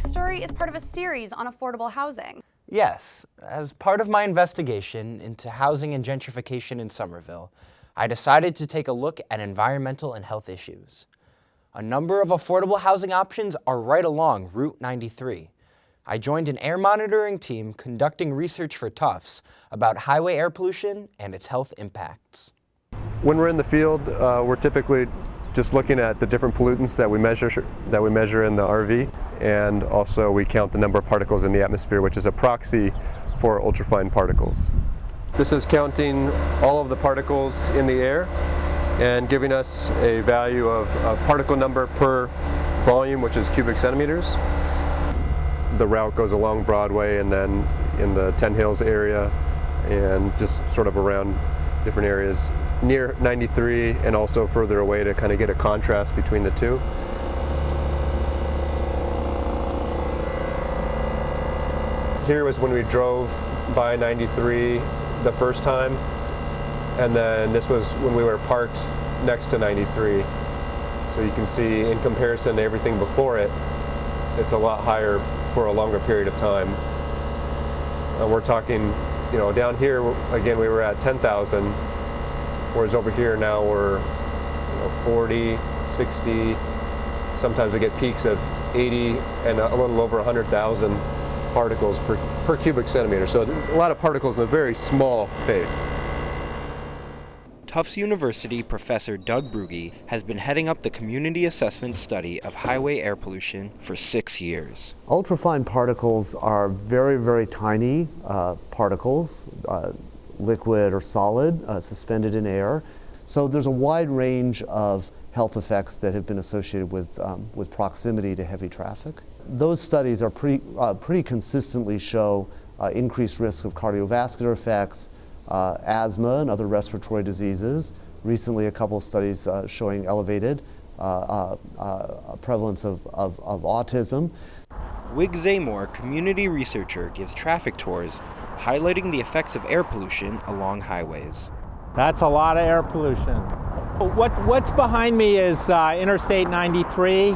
next story is part of a series on affordable housing. Yes, as part of my investigation into housing and gentrification in Somerville, I decided to take a look at environmental and health issues. A number of affordable housing options are right along Route 93. I joined an air monitoring team conducting research for Tufts about highway air pollution and its health impacts. When we're in the field, we're typically just looking at the different pollutants that we measure in the RV, and also we count the number of particles in the atmosphere, which is a proxy for ultrafine particles. This is counting all of the particles in the air and giving us a value of particle number per volume, which is cubic centimeters. The route goes along Broadway and then in the 10 Hills area and just sort of around different areas near 93 and also further away to kind of get a contrast between the two. Here was when we drove by 93 the first time, and then this was when we were parked next to 93. So you can see in comparison to everything before it, it's a lot higher for a longer period of time. We're talking, down here, again, we were at 10,000, whereas over here now we're 40, 60, sometimes we get peaks of 80 and a little over 100,000 particles per cubic centimeter. So a lot of particles in a very small space. Tufts University professor Doug Brugge has been heading up the community assessment study of highway air pollution for 6 years. Ultrafine particles are very, very tiny particles, liquid or solid, suspended in air. So there's a wide range of health effects that have been associated with proximity to heavy traffic. Those studies are pretty consistently show increased risk of cardiovascular effects, asthma and other respiratory diseases. Recently, a couple of studies showing elevated prevalence of autism. Zamore, community researcher, gives traffic tours highlighting the effects of air pollution along highways. That's a lot of air pollution. What's behind me is Interstate 93,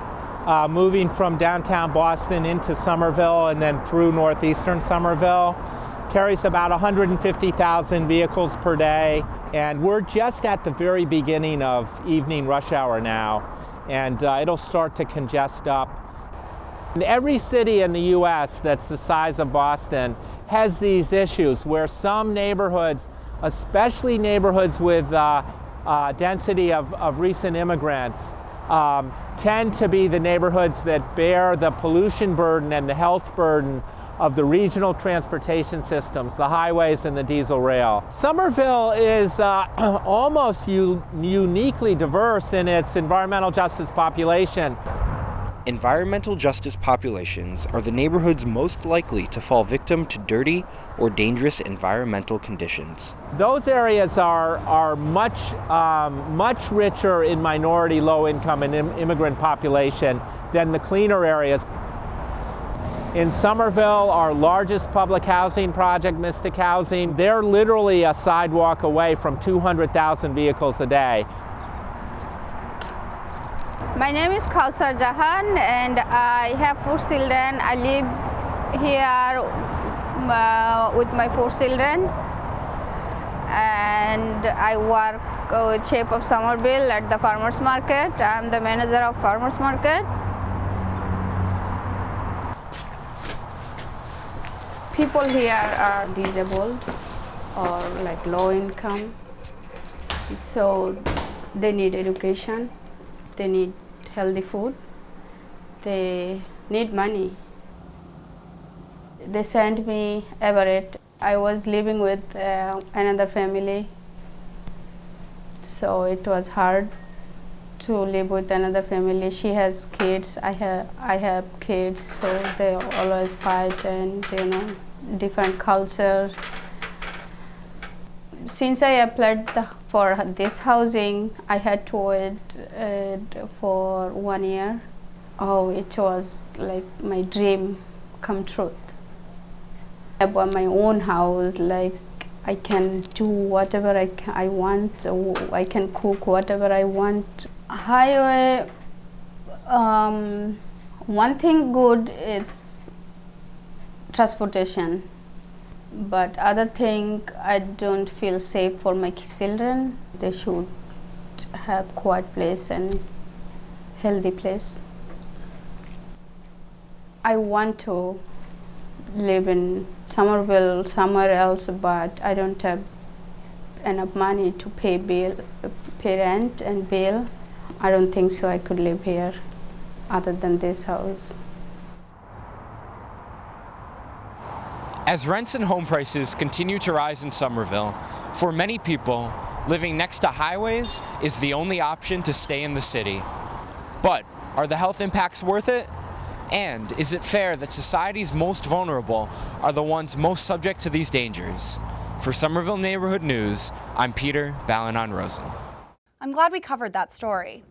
moving from downtown Boston into Somerville and then through northeastern Somerville. Carries about 150,000 vehicles per day, and we're just at the very beginning of evening rush hour now, and it'll start to congest up. And every city in the US that's the size of Boston has these issues where some neighborhoods, especially neighborhoods with density of recent immigrants, tend to be the neighborhoods that bear the pollution burden and the health burden of the regional transportation systems, the highways and the diesel rail. Somerville is almost uniquely diverse in its environmental justice population. Environmental justice populations are the neighborhoods most likely to fall victim to dirty or dangerous environmental conditions. Those areas are much richer in minority, low-income, and immigrant population than the cleaner areas. In Somerville, our largest public housing project, Mystic Housing, they're literally a sidewalk away from 200,000 vehicles a day. My name is Kawsar Jahan and I have 4 children. I live here with my 4 children and I work with Shape of Somerville at the farmers market. I'm the manager of farmers market. People here are disabled or like low income, so they need education, they need healthy food, they need money. They sent me Everett. I was living with another family, so it was hard to live with another family. She has kids, I have kids, so they always fight and different culture. Since I applied for this housing, I had to wait for 1 year. Oh, it was like my dream come true. I bought my own house, like I can do whatever I want, I can cook whatever I want. Highway One thing good is transportation, but other thing, I don't feel safe for my children. They should have quiet place and healthy place. I want to live in Somerville, somewhere else, but I don't have enough money to pay rent and bill. I don't think so I could live here other than this house. As rents and home prices continue to rise in Somerville, for many people, living next to highways is the only option to stay in the city. But are the health impacts worth it? And is it fair that society's most vulnerable are the ones most subject to these dangers? For Somerville Neighborhood News, I'm Peter Balonon-Rosen. I'm glad we covered that story.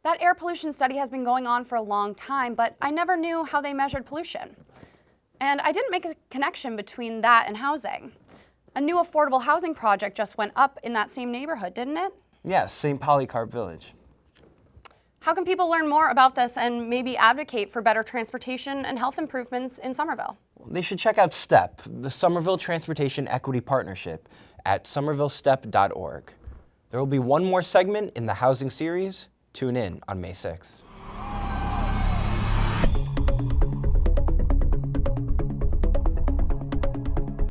That air pollution study has been going on for a long time, but I never knew how they measured pollution. And I didn't make a connection between that and housing. A new affordable housing project just went up in that same neighborhood, didn't it? Yes, St. Polycarp Village. How can people learn more about this and maybe advocate for better transportation and health improvements in Somerville? They should check out STEP, the Somerville Transportation Equity Partnership, at somervillestep.org. There will be one more segment in the housing series. Tune in on May 6th.